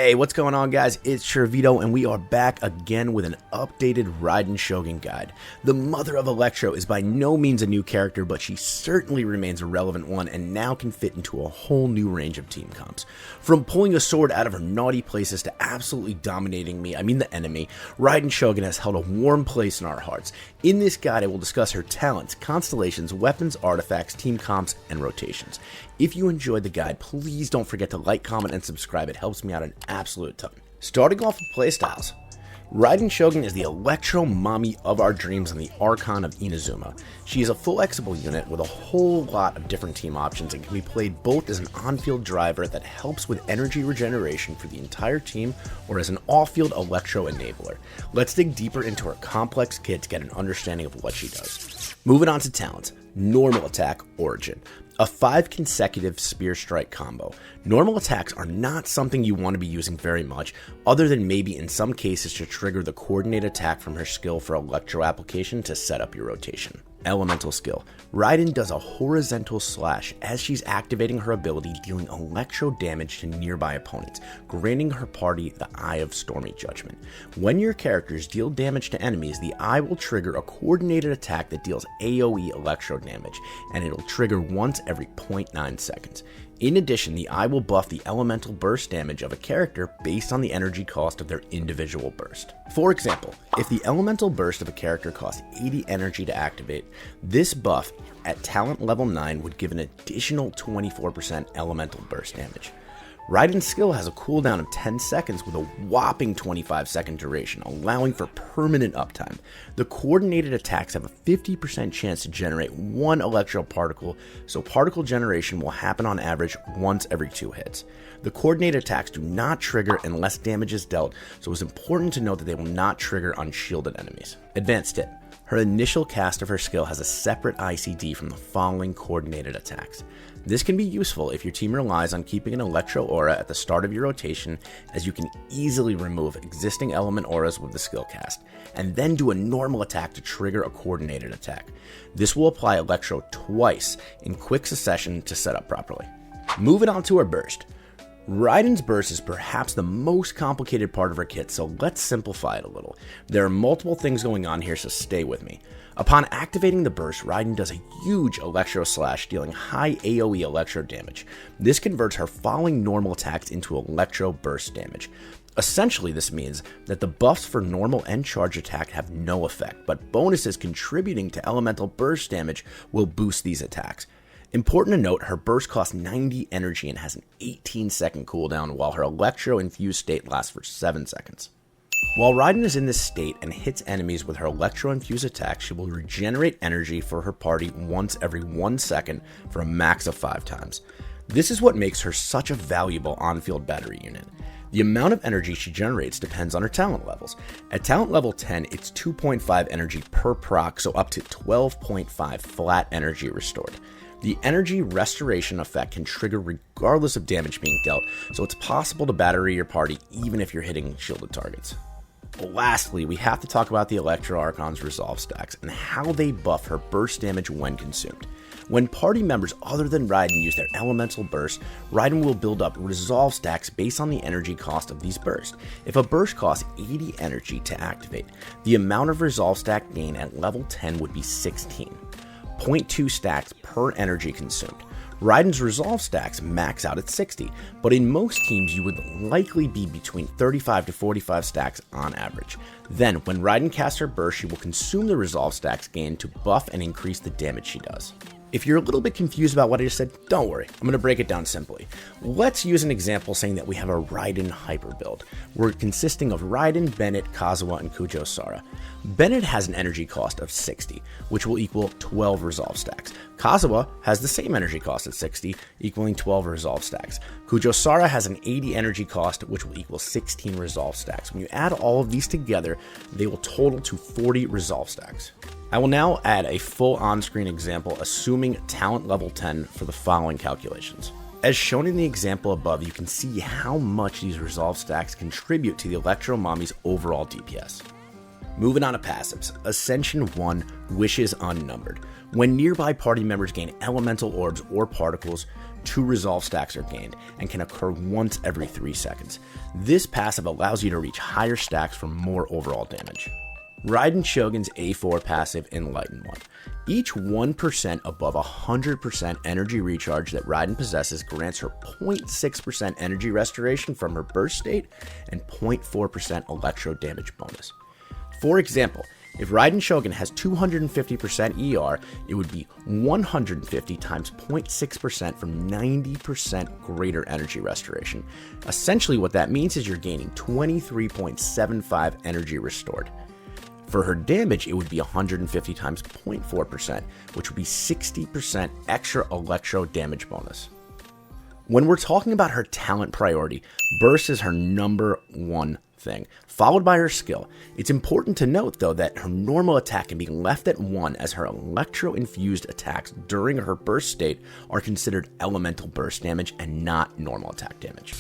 Hey, what's going on, guys? It's Trevito, and we are back again with an updated Raiden Shogun guide. The mother of Electro is by no means a new character, but she certainly remains a relevant one and now can fit into a whole new range of team comps. From pulling a sword out of her naughty places to absolutely dominating the enemy, Raiden Shogun has held a warm place in our hearts. In this guide, I will discuss her talents, constellations, weapons, artifacts, team comps, and rotations. If you enjoyed the guide, please don't forget to like, comment, and subscribe. It helps me out an absolute ton. Starting off with Playstyles. Raiden Shogun is the Electro mommy of our dreams and the Archon of Inazuma. She is a flexible unit with a whole lot of different team options and can be played both as an on-field driver that helps with energy regeneration for the entire team or as an off-field Electro enabler. Let's dig deeper into her complex kit to get an understanding of what she does. Moving on to talents. Normal attack, Origin. A 5 consecutive spear strike combo. Normal attacks are not something you want to be using very much, other than maybe in some cases to trigger the coordinated attack from her skill for Electro application to set up your rotation. Elemental skill. Raiden does a horizontal slash as she's activating her ability, dealing Electro damage to nearby opponents, granting her party the Eye of Stormy Judgment. When your characters deal damage to enemies, the Eye will trigger a coordinated attack that deals AoE Electro damage, and it'll trigger once every 0.9 seconds. In addition, the Eye will buff the elemental burst damage of a character based on the energy cost of their individual burst. For example, if the elemental burst of a character costs 80 energy to activate, this buff at talent level 9 would give an additional 24% elemental burst damage. Raiden's skill has a cooldown of 10 seconds with a whopping 25-second duration, allowing for permanent uptime. The coordinated attacks have a 50% chance to generate one Electro particle, so particle generation will happen on average once every 2 hits. The coordinated attacks do not trigger unless damage is dealt, so it's important to note that they will not trigger unshielded enemies. Advanced tip. Her initial cast of her skill has a separate ICD from the following coordinated attacks. This can be useful if your team relies on keeping an Electro aura at the start of your rotation, as you can easily remove existing element auras with the skill cast, and then do a normal attack to trigger a coordinated attack. This will apply Electro twice in quick succession to set up properly. Moving on to her burst. Raiden's burst is perhaps the most complicated part of her kit, so let's simplify it a little. There are multiple things going on here, so stay with me. Upon activating the burst, Raiden does a huge Electro slash, dealing high AoE Electro damage. This converts her following normal attacks into Electro burst damage. Essentially, this means that the buffs for normal and charge attack have no effect, but bonuses contributing to elemental burst damage will boost these attacks. Important to note, her burst costs 90 energy and has an 18-second cooldown, while her Electro infused state lasts for 7 seconds. While Raiden is in this state and hits enemies with her Electro infused attack, she will regenerate energy for her party once every 1 second for a max of 5 times. This is what makes her such a valuable on-field battery unit. The amount of energy she generates depends on her talent levels. At talent level 10, it's 2.5 energy per proc, so up to 12.5 flat energy restored. The energy restoration effect can trigger regardless of damage being dealt, so it's possible to battery your party even if you're hitting shielded targets. Lastly, we have to talk about the Electro Archon's resolve stacks and how they buff her burst damage when consumed. When party members other than Raiden use their elemental burst, Raiden will build up resolve stacks based on the energy cost of these bursts. If a burst costs 80 energy to activate, the amount of resolve stack gain at level 10 would be 16. 0.2 stacks per energy consumed. Raiden's resolve stacks max out at 60, but in most teams you would likely be between 35 to 45 stacks on average. Then, when Raiden casts her burst, she will consume the resolve stacks gained to buff and increase the damage she does. If you're a little bit confused about what I just said, don't worry, I'm going to break it down simply. Let's use an example saying that we have a Raiden hyper build. We're consisting of Raiden, Bennett, Kazuha, and Kujo Sara. Bennett has an energy cost of 60, which will equal 12 resolve stacks. Kazuha has the same energy cost at 60, equaling 12 resolve stacks. Kujo Sara has an 80 energy cost, which will equal 16 resolve stacks. When you add all of these together, they will total to 40 resolve stacks. I will now add a full on-screen example assuming talent level 10 for the following calculations. As shown in the example above, you can see how much these resolve stacks contribute to the Electro Mommy's overall DPS. Moving on to passives. Ascension 1, Wishes Unnumbered. When nearby party members gain elemental orbs or particles, 2 resolve stacks are gained, and can occur once every 3 seconds. This passive allows you to reach higher stacks for more overall damage. Raiden Shogun's A4 passive, Enlightened One. Each 1% above 100% energy recharge that Raiden possesses grants her 0.6% energy restoration from her burst state and 0.4% electro damage bonus. For example, if Raiden Shogun has 250% ER, it would be 150 times 0.6% from 90% greater energy restoration. Essentially what that means is you're gaining 23.75 energy restored. For her damage, it would be 150 times 0.4%, which would be 60% extra electro damage bonus. When we're talking about her talent priority, burst is her number one thing, followed by her skill. It's important to note though that her normal attack can be left at 1, as her electro-infused attacks during her burst state are considered elemental burst damage and not normal attack damage.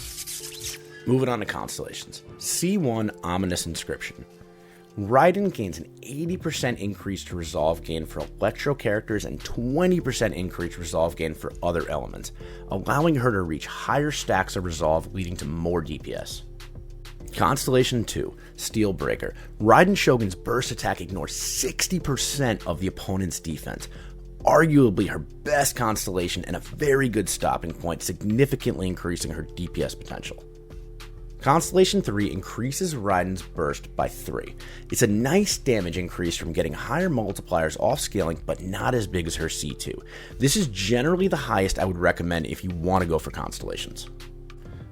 Moving on to Constellations. C1 Ominous Inscription. Raiden gains an 80% increase to resolve gain for electro characters and 20% increase resolve gain for other elements, allowing her to reach higher stacks of resolve, leading to more DPS. Constellation 2, Steel Breaker. Raiden Shogun's burst attack ignores 60% of the opponent's defense, arguably her best constellation and a very good stopping point, significantly increasing her DPS potential. Constellation 3 increases Raiden's burst by 3. It's a nice damage increase from getting higher multipliers off scaling, but not as big as her C2. This is generally the highest I would recommend if you want to go for Constellations.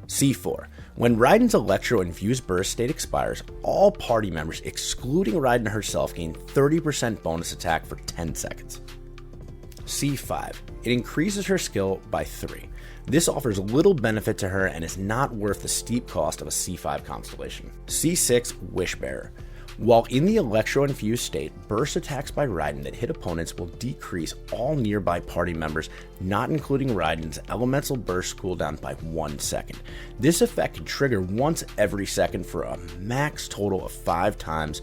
C4. When Raiden's electro-infused burst state expires, all party members, excluding Raiden herself, gain 30% bonus attack for 10 seconds. C5. It increases her skill by 3. This offers little benefit to her and is not worth the steep cost of a C5 constellation. C6 Wishbearer. While in the electro-infused state, burst attacks by Raiden that hit opponents will decrease all nearby party members, not including Raiden's elemental burst cooldown, by 1 second. This effect can trigger once every second for a max total of 5 times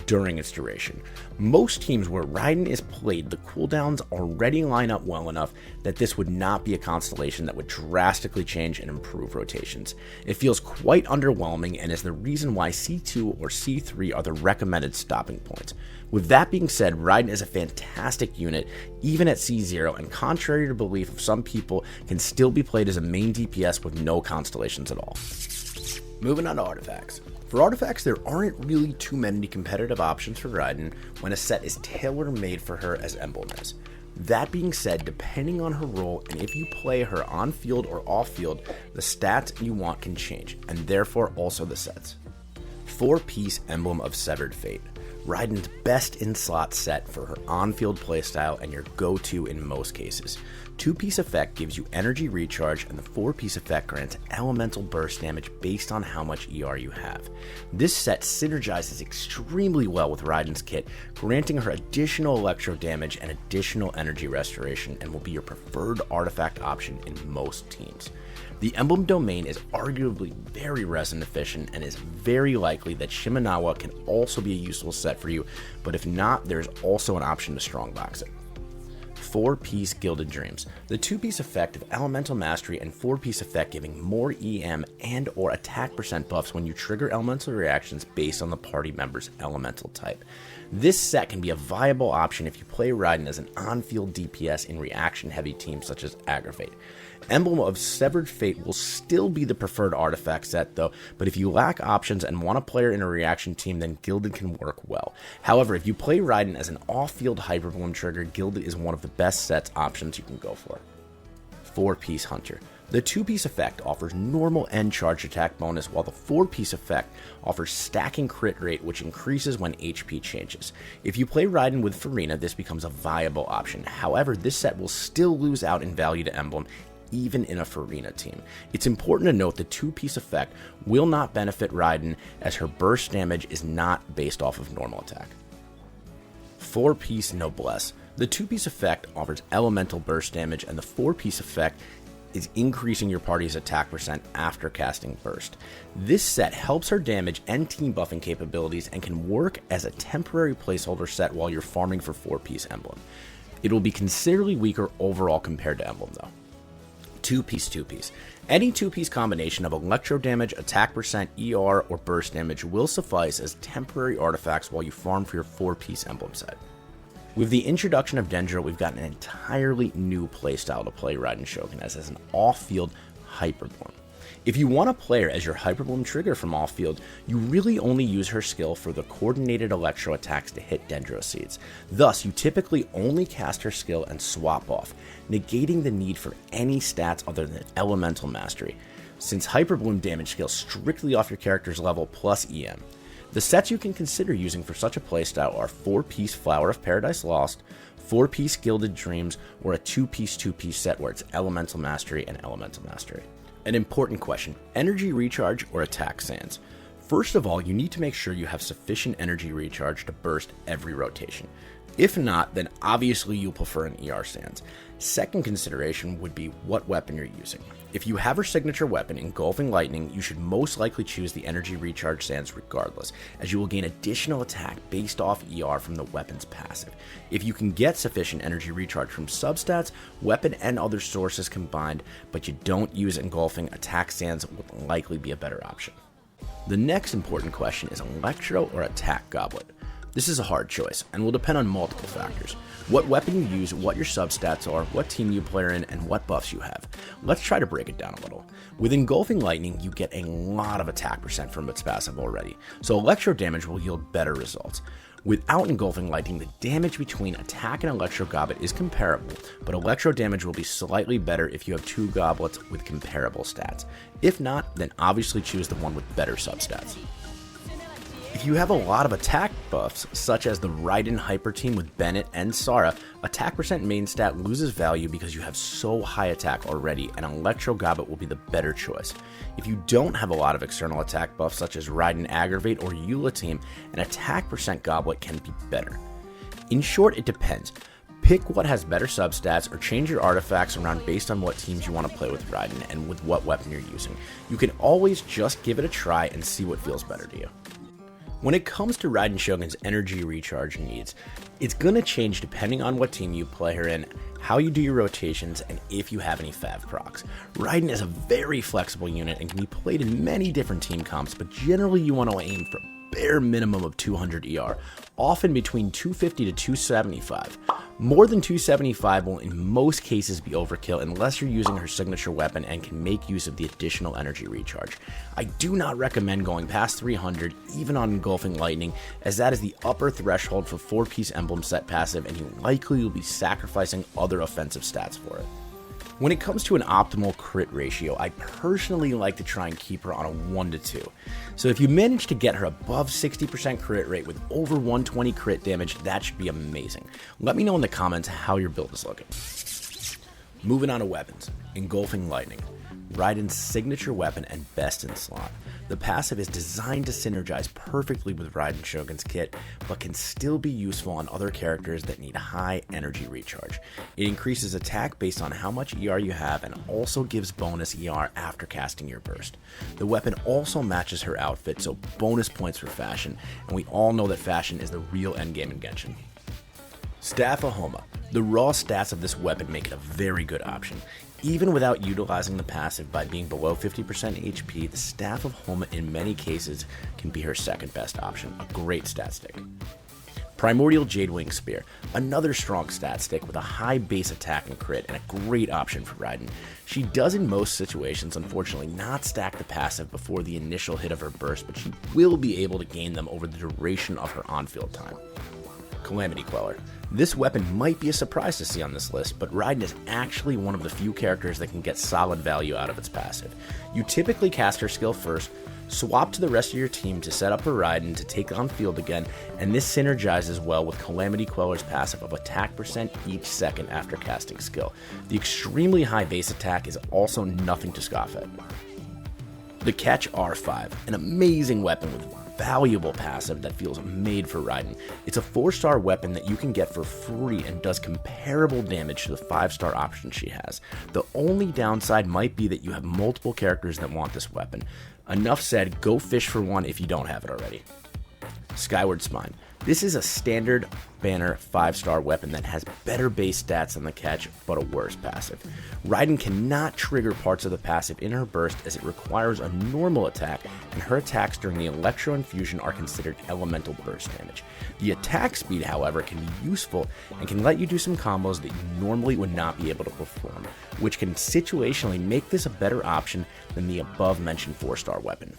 during its duration. Most teams where Raiden is played, the cooldowns already line up well enough that this would not be a constellation that would drastically change and improve rotations. It feels quite underwhelming and is the reason why C2 or C3 are the recommended stopping points. With that being said, Raiden is a fantastic unit even at C0, and contrary to belief of some people, can still be played as a main DPS with no constellations at all. Moving on to artifacts. For artifacts, there aren't really too many competitive options for Raiden when a set is tailor-made for her as Emblem is. That being said, depending on her role and if you play her on-field or off-field, the stats you want can change, and therefore also the sets. 4-piece Emblem of Severed Fate. Raiden's best in-slot set for her on-field playstyle and your go-to in most cases. 2-piece effect gives you energy recharge, and the 4-piece effect grants elemental burst damage based on how much ER you have. This set synergizes extremely well with Raiden's kit, granting her additional electro damage and additional energy restoration, and will be your preferred artifact option in most teams. The Emblem domain is arguably very resin efficient and is very likely that Shimenawa can also be a useful set for you, but if not, there is also an option to strongbox it. 4-piece Gilded Dreams. The 2-piece effect of Elemental Mastery and 4-piece effect giving more EM and or attack percent buffs when you trigger elemental reactions based on the party member's elemental type. This set can be a viable option if you play Raiden as an on-field DPS in reaction-heavy teams such as Aggravate. Emblem of Severed Fate will still be the preferred artifact set though, but if you lack options and want a player in a reaction team, then Gilded can work well. However, if you play Raiden as an off-field Hyperbloom trigger, Gilded is one of the best sets options you can go for. 4-piece Hunter. The 2-piece effect offers normal and charge attack bonus, while the 4-piece effect offers stacking crit rate, which increases when HP changes. If you play Raiden with Farina, this becomes a viable option. However, this set will still lose out in value to Emblem, even in a Farina team. It's important to note the 2-piece effect will not benefit Raiden, as her burst damage is not based off of normal attack. 4-piece Noblesse. The 2-piece effect offers elemental burst damage, and the 4-piece effect is increasing your party's attack percent after casting burst. This set helps her damage and team buffing capabilities and can work as a temporary placeholder set while you're farming for 4-piece Emblem. It will be considerably weaker overall compared to Emblem though. Two-piece. Any two-piece combination of electro damage, attack percent, ER, or burst damage will suffice as temporary artifacts while you farm for your 4-piece emblem set. With the introduction of Dendro, we've got an entirely new playstyle to play Raiden Shogun as an off-field Hyperbloom. If you want to play her as your Hyperbloom trigger from off-field, you really only use her skill for the coordinated electro attacks to hit Dendro seeds. Thus, you typically only cast her skill and swap off, negating the need for any stats other than Elemental Mastery, since Hyperbloom damage scales strictly off your character's level plus EM. The sets you can consider using for such a playstyle are 4-piece Flower of Paradise Lost, 4-piece Gilded Dreams, or a 2-piece set where it's Elemental Mastery and Elemental Mastery. An important question, energy recharge or attack sands? First of all, you need to make sure you have sufficient energy recharge to burst every rotation. If not, then obviously you'll prefer an ER sands. Second consideration would be what weapon you're using. If you have her signature weapon, Engulfing Lightning, you should most likely choose the energy recharge sands regardless, as you will gain additional attack based off ER from the weapon's passive. If you can get sufficient energy recharge from substats, weapon, and other sources combined, but you don't use Engulfing, attack sands will likely be a better option. The next important question is Electro or Attack Goblet. This is a hard choice, and will depend on multiple factors. What weapon you use, what your substats are, what team you play in, and what buffs you have. Let's try to break it down a little. With Engulfing Lightning, you get a lot of attack percent from its passive already, so electro damage will yield better results. Without Engulfing Lightning, the damage between attack and Electro Goblet is comparable, but electro damage will be slightly better if you have two goblets with comparable stats. If not, then obviously choose the one with better substats. If you have a lot of attack buffs, such as the Raiden Hyper team with Bennett and Sara, attack percent main stat loses value because you have so high attack already, and Electro Goblet will be the better choice. If you don't have a lot of external attack buffs, such as Raiden Aggravate or Eula team, an attack percent Goblet can be better. In short, it depends. Pick what has better substats or change your artifacts around based on what teams you want to play with Raiden and with what weapon you're using. You can always just give it a try and see what feels better to you. When it comes to Raiden Shogun's energy recharge needs, it's going to change depending on what team you play her in, how you do your rotations, and if you have any fav procs. Raiden is a very flexible unit and can be played in many different team comps, but generally you want to aim for a bare minimum of 200 ER, often between 250 to 275. More than 275 will in most cases be overkill unless you're using her signature weapon and can make use of the additional energy recharge. I do not recommend going past 300 even on Engulfing Lightning, as that is the upper threshold for 4-piece emblem set passive and you likely will be sacrificing other offensive stats for it. When it comes to an optimal crit ratio, I personally like to try and keep her on a 1-2. So if you manage to get her above 60% crit rate with over 120 crit damage, that should be amazing. Let me know in the comments how your build is looking. Moving on to weapons. Engulfing Lightning. Raiden's signature weapon and best in slot. The passive is designed to synergize perfectly with Raiden Shogun's kit, but can still be useful on other characters that need high energy recharge. It increases attack based on how much ER you have and also gives bonus ER after casting your burst. The weapon also matches her outfit, so bonus points for fashion, and we all know that fashion is the real endgame in Genshin. Staff of Homa. The raw stats of this weapon make it a very good option. Even without utilizing the passive by being below 50% HP, the Staff of Homa in many cases can be her second best option, a great stat stick. Primordial Jadewing Spear, another strong stat stick with a high base attack and crit and a great option for Raiden. She does in most situations unfortunately not stack the passive before the initial hit of her burst, but she will be able to gain them over the duration of her on-field time. Calamity Queller. This weapon might be a surprise to see on this list, but Raiden is actually one of the few characters that can get solid value out of its passive. You typically cast her skill first, swap to the rest of your team to set up her Raiden to take on field again, and this synergizes well with Calamity Queller's passive of attack percent each second after casting skill. The extremely high base attack is also nothing to scoff at. The Catch R5, an amazing weapon with valuable passive that feels made for Raiden. It's a 4-star weapon that you can get for free and does comparable damage to the 5-star option she has. The only downside might be that you have multiple characters that want this weapon. Enough said, go fish for one if you don't have it already. Skyward Spine. This is a standard banner 5-star weapon that has better base stats than the catch, but a worse passive. Raiden cannot trigger parts of the passive in her burst as it requires a normal attack, and her attacks during the Electro infusion are considered elemental burst damage. The attack speed, however, can be useful and can let you do some combos that you normally would not be able to perform, which can situationally make this a better option than the above mentioned 4-star weapon.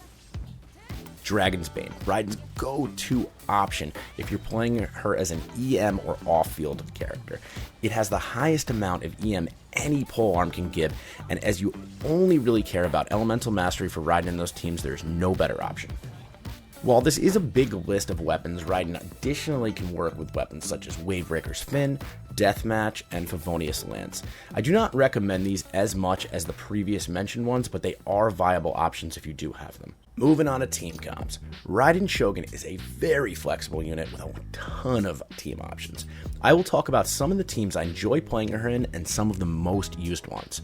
Dragon's Bane, Raiden's go-to option if you're playing her as an EM or off-field character. It has the highest amount of EM any polearm can give, and as you only really care about elemental mastery for Raiden in those teams, there's no better option. While this is a big list of weapons, Raiden additionally can work with weapons such as Wavebreaker's Fin, Deathmatch, and Favonius Lance. I do not recommend these as much as the previous mentioned ones, but they are viable options if you do have them. Moving on to team comps, Raiden Shogun is a very flexible unit with a ton of team options. I will talk about some of the teams I enjoy playing her in and some of the most used ones.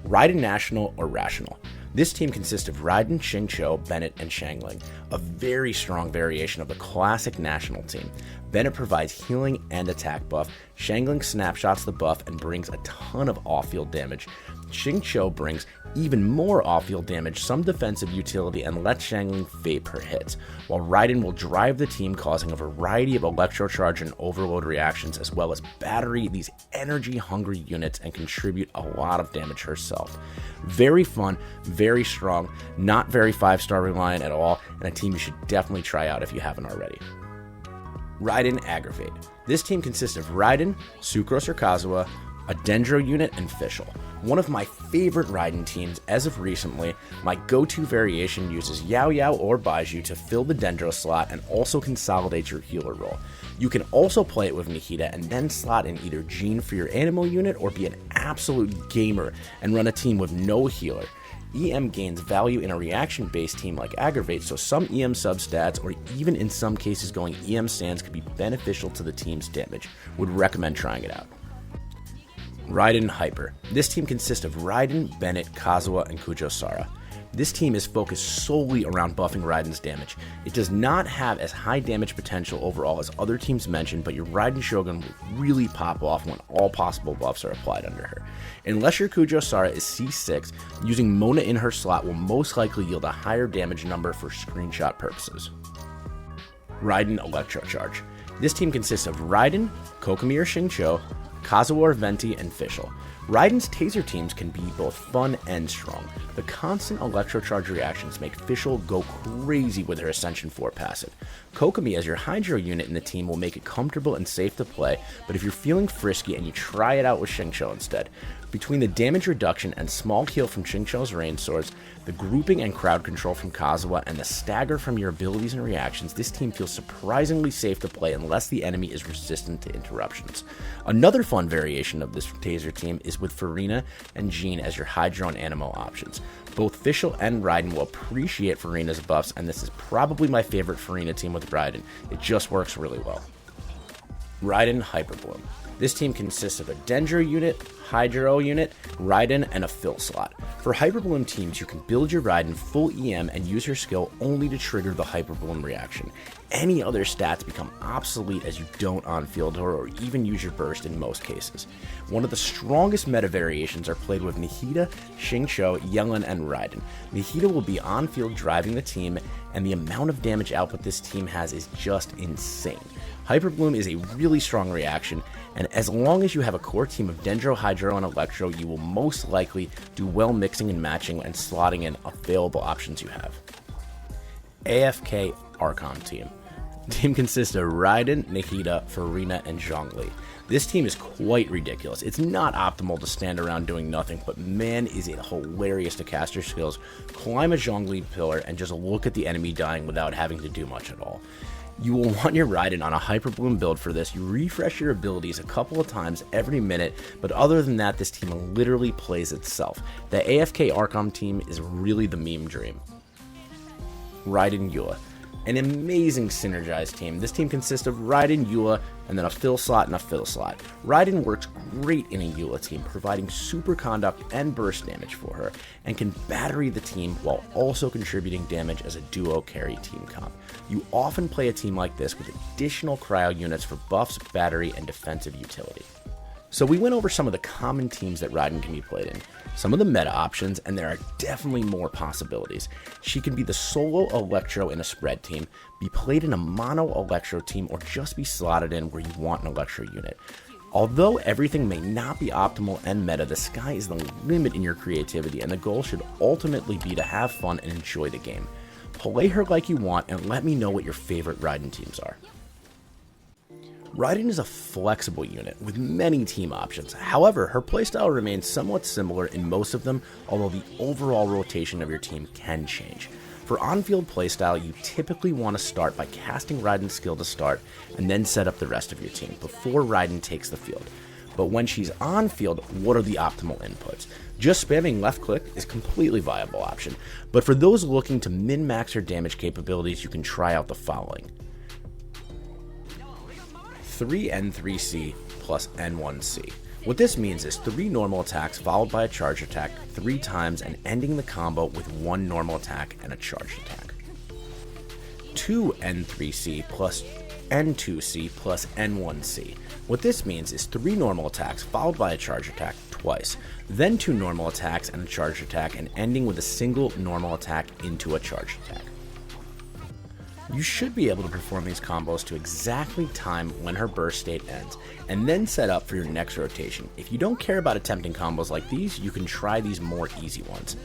Raiden National or Rational. This team consists of Raiden, Xingqiu, Bennett, and Xiangling, a very strong variation of the classic National team. Bennett provides healing and attack buff, Xiangling snapshots the buff and brings a ton of off-field damage. Xingqiu brings even more off-field damage, some defensive utility, and lets Xiangling vape her hits, while Raiden will drive the team, causing a variety of electro charge and overload reactions, as well as battery these energy-hungry units and contribute a lot of damage herself. Very fun, very strong, not very 5-star reliant at all, and a team you should definitely try out if you haven't already. Raiden Aggravate. This team consists of Raiden, Sucrose or Kazuha, a Dendro unit, and Fischl. One of my favorite Raiden teams as of recently, my go-to variation uses Yao Yao or Baiju to fill the Dendro slot and also consolidates your healer role. You can also play it with Nihida and then slot in either Jean for your animal unit or be an absolute gamer and run a team with no healer. EM gains value in a reaction-based team like Aggravate, so some EM substats or even in some cases going EM stands could be beneficial to the team's damage. Would recommend trying it out. Raiden Hyper. This team consists of Raiden, Bennett, Kazuha, and Kujosara. This team is focused solely around buffing Raiden's damage. It does not have as high damage potential overall as other teams mentioned, but your Raiden Shogun will really pop off when all possible buffs are applied under her. Unless your Kujosara is C6, using Mona in her slot will most likely yield a higher damage number for screenshot purposes. Raiden Electro Charge. This team consists of Raiden, Kokomi or Xingqiu, Kazuha or Venti, and Fischl. Raiden's taser teams can be both fun and strong. The constant electro charge reactions make Fischl go crazy with her Ascension 4 passive. Kokomi as your Hydro unit in the team will make it comfortable and safe to play, but if you're feeling frisky and you try it out with Xingqiu instead. Between the damage reduction and small heal from Xingqiu's rain swords, the grouping and crowd control from Kazuha, and the stagger from your abilities and reactions, this team feels surprisingly safe to play unless the enemy is resistant to interruptions. Another fun variation of this taser team is with Farina and Jean as your Hydro and Animo options. Both Fischl and Raiden will appreciate Farina's buffs, and this is probably my favorite Farina team with Raiden. It just works really well. Raiden Hyperbloom. This team consists of a Dendro unit, Hydro unit, Raiden, and a fill slot. For Hyperbloom teams, you can build your Raiden full EM and use her skill only to trigger the Hyperbloom reaction. Any other stats become obsolete as you don't on-field her or even use your burst in most cases. One of the strongest meta variations are played with Nihida, Xingqiu, Yellen, and Raiden. Nihida will be on-field driving the team, and the amount of damage output this team has is just insane. Hyperbloom is a really strong reaction, and as long as you have a core team of Dendro, Hydro, and Electro, you will most likely do well mixing and matching and slotting in available options you have. AFK Archon team. The team consists of Raiden, Nihida, Farina, and Zhongli. This team is quite ridiculous. It's not optimal to stand around doing nothing, but man is it hilarious to cast your skills, climb a Zhongli pillar, and just look at the enemy dying without having to do much at all. You will want your Raiden on a Hyperbloom build for this. You refresh your abilities a couple of times every minute, but other than that, this team literally plays itself. The AFK Archon team is really the meme dream. Raiden Yua. An amazing synergized team. This team consists of Raiden, Eula, and then a fill slot and a fill slot. Raiden works great in a Eula team, providing super conduct and burst damage for her, and can battery the team while also contributing damage as a duo carry team comp. You often play a team like this with additional cryo units for buffs, battery, and defensive utility. So we went over some of the common teams that Raiden can be played in, some of the meta options, and there are definitely more possibilities. She can be the solo Electro in a spread team, be played in a mono Electro team, or just be slotted in where you want an Electro unit. Although everything may not be optimal and meta, the sky is the limit in your creativity, and the goal should ultimately be to have fun and enjoy the game. Play her like you want, and let me know what your favorite Raiden teams are. Raiden is a flexible unit with many team options. However, her playstyle remains somewhat similar in most of them, although the overall rotation of your team can change. For on-field playstyle, you typically want to start by casting Raiden's skill to start, and then set up the rest of your team before Raiden takes the field. But when she's on field, what are the optimal inputs? Just spamming left click is a completely viable option, but for those looking to min-max her damage capabilities, you can try out the following. 3N3C plus N1C. What this means is 3 normal attacks followed by a charge attack 3 times and ending the combo with 1 normal attack and a charge attack. 2N3C plus N2C plus N1C. What this means is 3 normal attacks followed by a charge attack twice, then 2 normal attacks and a charge attack, and ending with a single normal attack into a charge attack. You should be able to perform these combos to exactly time when her burst state ends, and then set up for your next rotation. If you don't care about attempting combos like these, you can try these more easy ones.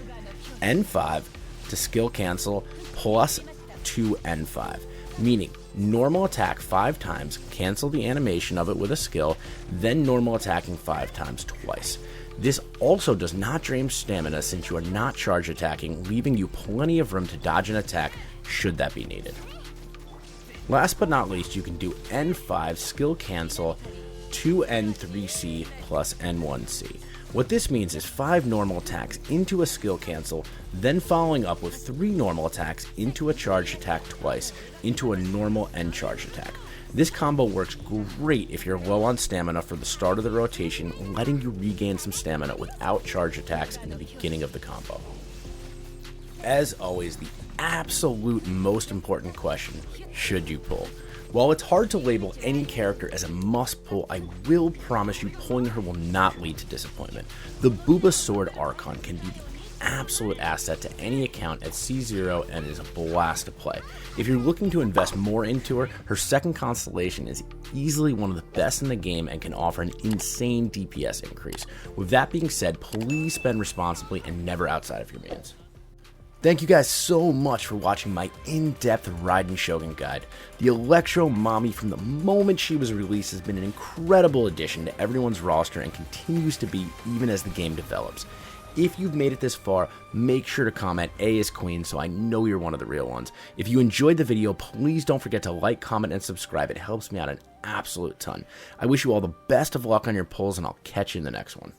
N5 to skill cancel plus 2N5, meaning normal attack 5 times, cancel the animation of it with a skill, then normal attacking 5 times twice. This also does not drain stamina since you are not charge attacking, leaving you plenty of room to dodge an attack should that be needed. Last but not least, you can do N5 skill cancel 2N3C plus N1C. What this means is 5 normal attacks into a skill cancel, then following up with 3 normal attacks into a charge attack twice, into a normal and charge attack. This combo works great if you're low on stamina for the start of the rotation, letting you regain some stamina without charge attacks in the beginning of the combo. As always, the absolute most important question, should you pull? While it's hard to label any character as a must pull, I will promise you pulling her will not lead to disappointment. The Booba Sword Archon can be the absolute asset to any account at C0 and is a blast to play. If you're looking to invest more into her, her second Constellation is easily one of the best in the game and can offer an insane DPS increase. With that being said, please spend responsibly and never outside of your means. Thank you guys so much for watching my in-depth Raiden Shogun guide. The Electro Mommy from the moment she was released has been an incredible addition to everyone's roster and continues to be even as the game develops. If you've made it this far, make sure to comment A is Queen so I know you're one of the real ones. If you enjoyed the video, please don't forget to like, comment, and subscribe. It helps me out an absolute ton. I wish you all the best of luck on your pulls, and I'll catch you in the next one.